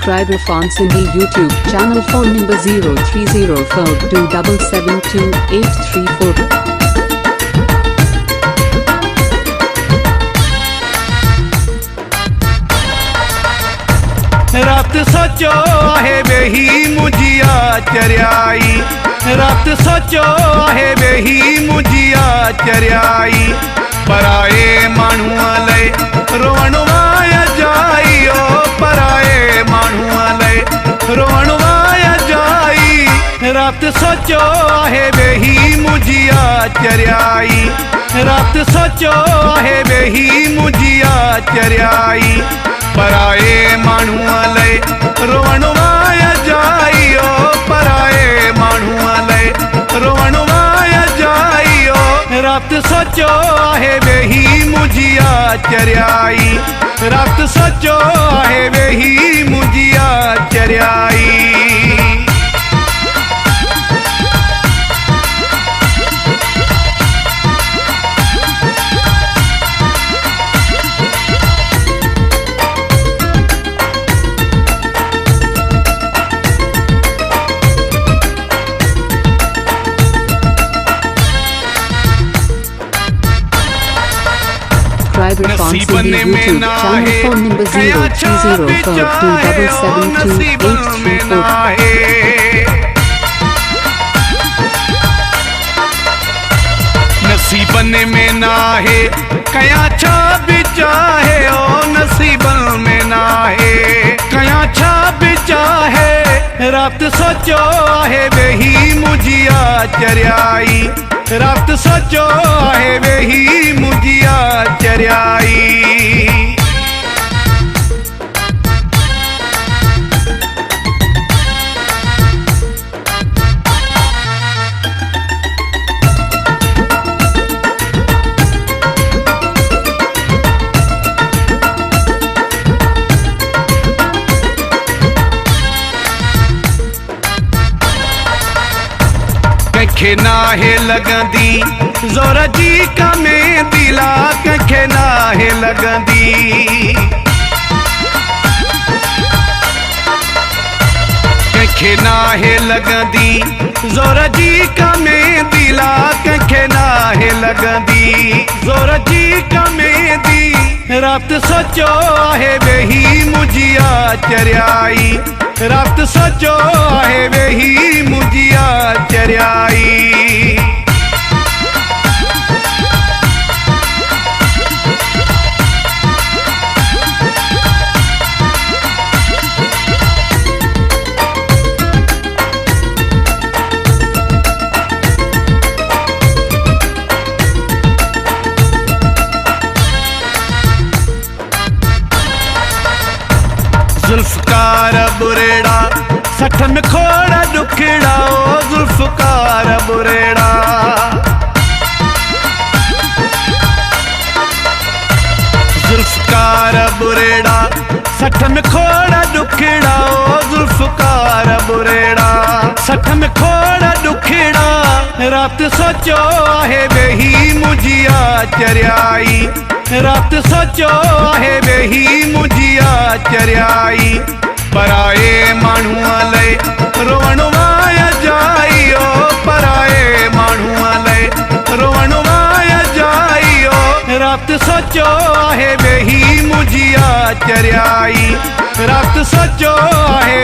Subscribe Irfan Sindhi YouTube channel. Phone number 0304272834. रात सोचो आहे वेही मुझिया चरियाई, रात सोचो आहे वेही मुझिया चरियाई। पराए माण्हूअ लय रोअण वाया जाई, ओ पराए माण्हूअ लय रोअण वाया जाई। रात सोचो आहे वेही मुझिया चरियाई, रात सोचो आहे वेही मुझिया चरियाई। पराए माण्हूअ लय रोअण वाया जाई, ओ पराए माण्हूअ लय रोअण वाया जाई। ओ रात सोचो आहे वेही मुझिया चरियाई, रात सोचो आहे वेही मुझिया चरियाई। नसीबन में ना है कया छाप चाहे, ओ नसीबन में ना है। नसीबन में ना है कया छाप चाहे, ओ नसीबन में ना है कया छाप चाहे। रात सोचो आहे वेही मुझिया चरियाई, रात सोचो आहे वेही मुझिया चरियाई। कंखे नाहे लगंदी ज़ोर जी कमे दिला, कंखे नाहे लगंदी। कंखे नाहे लगंदी ज़ोर जी कमे दिला, कंखे नाहे लगंदी ज़ोर जी कमे दी। रात सोचो आहे वेही मुझिया चरियाई, रात सोचो आहे वेही मुझिया चरियाई। जुल्फकार बुरेड़ा सठ में खोड़ा दुखड़ा, ओ जुल्फकार बुरेड़ा। जुल्फकार बुरेड़ा सठ में खोड़ा दुखड़ा, ओ जुल्फकार बुरेड़ा सठ में खोड़ा दुखड़ा। रात सोचो आहे वेही मुझिया चरियाई, रात सोचो आहे वेही मुझिया चरियाई। पराए माण्हूअ लय रोअण वाया जाई, ओ पराए माण्हूअ लय रोअण वाया जाई। ओ रात सोचो आहे वेही मुझिया चरियाई, रात सोचो आहे